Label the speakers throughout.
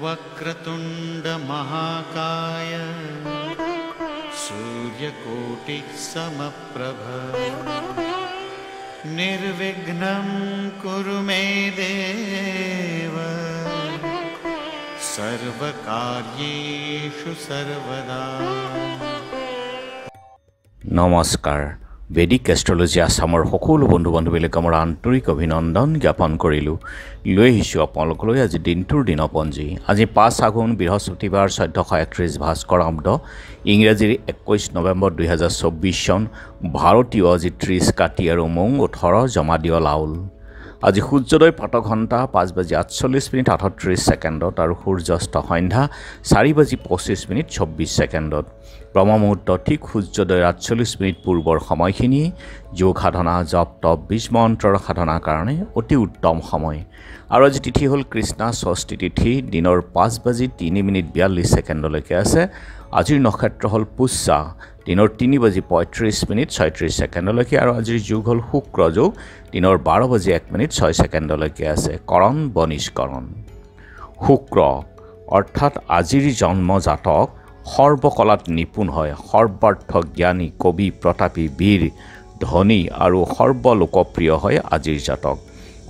Speaker 1: वक्रतुंड महाकाय सूर्यकोटि समप्रभ निर्विघ्नं कुरु मे देव सर्वकार्येषु सर्वदा।
Speaker 2: नमस्कार। বেদিক এষ্ট্ৰলজি আসামৰ সকলো বন্ধু বান্ধৱীলৈ মোৰ আন্তৰিক অভিনন্দন জ্ঞাপন কৰিলোঁ। লৈ আহিছোঁ আপোনালোকলৈ আজি দিনটোৰ দিনপঞ্জী। আজি 5 আঘোণ বৃহস্পতিবাৰ 1431 ভাস্কৰ আব্দ ইংৰাজীৰ 21 নৱেম্বৰ 2024 চন ভাৰতীয় আজি 30 কাতি আৰু মং 18 জমা দিয় লাউল। আজি সূৰ্যোদয় প্ৰাতঃ ঘণ্টা 5:48:38 আৰু সূৰ্যাস্ত সন্ধ্যা 4:25:24 ব্ৰহ্ম মুহূৰ্ত ঠিক সূৰ্যোদয় 48 পূৰ্বৰ সময়খিনি যোগ সাধনা জপ তপ বীজ মন্ত্ৰৰ সাধনাৰ কাৰণে অতি উত্তম সময়। আৰু আজি তিথি হ'ল কৃষ্ণা ষষ্ঠী তিথি দিনৰ 5:03:42 আছে। আজিৰ নক্ষত্ৰ হ'ল পুষ্যা দিনৰ 3:35:36 আৰু আজিৰ যোগ হ'ল শুক্ৰ যোগ দিনৰ 12:01:06 আছে। কৰণ বনিষ্কৰণ। শুক্ৰ অৰ্থাৎ আজিৰ জন্ম জাতক সৰ্বকলাত নিপুণ হয়, সৰ্বাৰ্থ জ্ঞানী, কবি, প্ৰতাপী, বীৰ, ধনী আৰু সৰ্বলোকপ্ৰিয় হয় আজিৰ জাতক।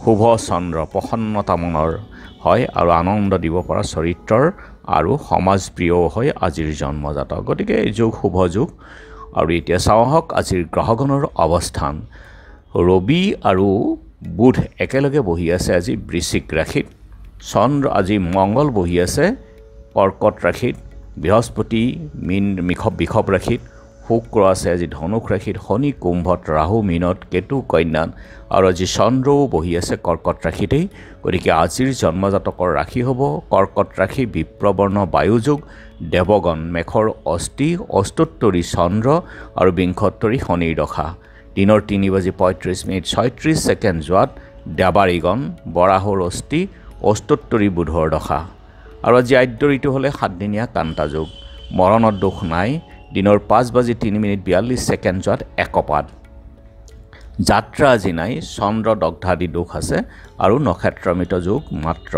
Speaker 2: শুভ চন্দ্ৰ প্ৰসন্নতা মনৰ হয় আৰু আনন্দ দিব পৰা চৰিত্ৰৰ আৰু সমাজপ্ৰিয়ও হয় আজিৰ জন্মজাতক। গতিকে এই যোগ শুভ যোগ। আৰু এতিয়া চাওঁ আহক আজিৰ গ্ৰহগণৰ অৱস্থান। ৰবি আৰু বুধ একেলগে বহি আছে আজি বৃশ্চিক ৰাশিত। চন্দ্ৰ আজি মংগল বহি আছে কৰ্কট ৰাশিত। বৃহস্পতি বৃষভ ৰাশিত। শুক্ৰ আছে আজি ধনুক ৰাশিত। শনি কুম্ভত, ৰাহু মীনত, কেতু কন্যাত আৰু আজি চন্দ্ৰও বহি আছে কৰ্কট ৰাশিতেই। গতিকে আজিৰ জন্মজাতকৰ ৰাশি হ'ব কৰ্কট ৰাশি, বিপ্ৰবৰ্ণ বায়ুযোগ, দেৱগণ মেঘৰ অস্থি, অষ্টোত্তৰী চন্দ্ৰ আৰু বিংশোত্তৰী শনিৰ দশা। দিনৰ 3:35:36 যোৱাত দেৱাৰীগণ বৰাহৰ অস্থি, অষ্টোত্তৰী বুধৰ দশা। আৰু আজি আদ্য ঋতু হ'লে 7 দিনীয়া কান্তা যোগ। মৰণৰ দোষ নাই। দিনৰ 5:03:42 যোৱাত একপাত। যাত্ৰা আজি নাই। চন্দ্ৰ দগ্ধাদি দোষ আছে আৰু নক্ষত্ৰমিত যোগ মাত্ৰ।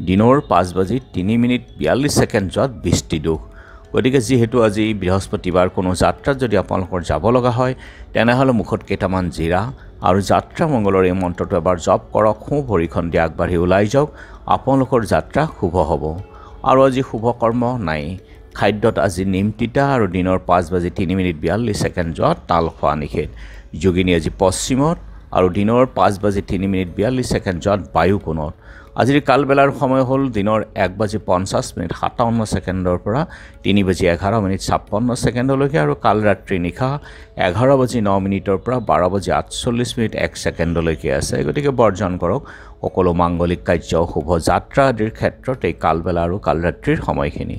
Speaker 2: দিনৰ 5:03:42 যোৱাত বৃষ্টি দোষ। গতিকে যিহেতু আজি বৃহস্পতিবাৰ কোনো যাত্ৰাত যদি আপোনালোকৰ যাব লগা হয় তেনেহ'লে মুখত কেইটামান জিৰা আৰু যাত্ৰা মংগলৰ এই মন্ত্ৰটো এবাৰ জপ কৰক। সোঁ ভৰিখন দি আগবাঢ়ি ওলাই যাওক, আপোনালোকৰ যাত্ৰা শুভ হ'ব। আৰু আজি শুভ কৰ্ম নাই। খাদ্যত আজি নিম তিতা আৰু দিনৰ 5:03:42 যোৱাত তাল খোৱা নিষেধ। যোগিনী আজি পশ্চিমত আৰু দিনৰ 5:03:42 যোৱাত বায়ু কোণত। আজিৰ কালবেলাৰ সময় হ'ল দিনৰ 1:50:57 পৰা 3:11:56 আৰু কাল ৰাত্ৰি নিশা 11:09 পৰা 12:48:01 আছে। গতিকে বৰ্জন কৰক সকলো মাংগলিক কাৰ্য শুভ যাত্ৰা আদিৰ ক্ষেত্ৰত এই কালবেলা আৰু কাল ৰাত্ৰিৰ সময়খিনি।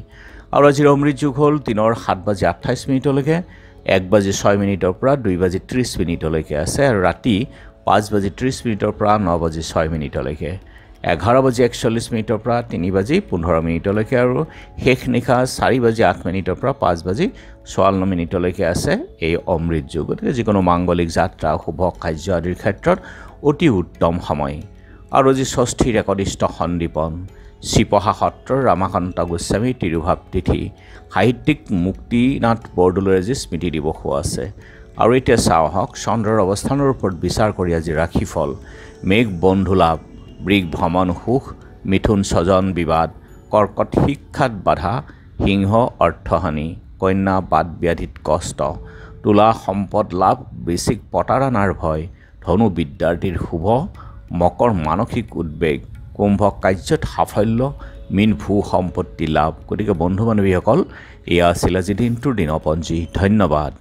Speaker 2: আৰু আজিৰ অমৃত যোগ হ'ল দিনৰ 7:28 1:06 পৰা 2:30 আছে আৰু ৰাতি 5:30 পৰা 9:06 11:41 পৰা 3:15 আৰু শেষ নিশা 4:08 পৰা 5:54 আছে এই অমৃত যোগ। গতিকে যিকোনো মাংগলিক যাত্ৰা শুভ কাৰ্য আদিৰ ক্ষেত্ৰত অতি উত্তম সময়। আৰু আজি ষষ্ঠীৰ একনিষ্ঠ সন্দীপন। শ্ৰীপহা সত্ৰৰ ৰামাকান্ত গোস্বামী তিৰুভাৱ তিথি। সাহিত্যিক মুক্তিনাথ বৰদলৈৰ আজি স্মৃতি দিৱসো আছে। আৰু এতিয়া চাওঁ আহক চন্দ্ৰৰ অৱস্থানৰ ওপৰত বিচাৰ কৰি আজি ৰাশিফল। মেঘ বন্ধু লাভ, বৃষ ভ্ৰমণ সুখ, মিথুন স্বজন বিবাদ, কৰ্কট শিক্ষাত বাধা, সিংহ অৰ্থহানি, কন্যা বাদ ব্যাধিত কষ্ট, তুলা সম্পদ লাভ, বৃশ্চিক প্ৰতাৰণাৰ ভয়, ধনু বিদ্যাৰ্থীৰ শুভ, মকৰ মানসিক উদ্বেগ, কুম্ভ কাৰ্যত সাফল্য, মীন ভূ সম্পত্তি লাভ। গতিকে বন্ধু বান্ধৱীসকল এয়া আছিল আজি দিনটোৰ দিনপঞ্জী। ধন্যবাদ।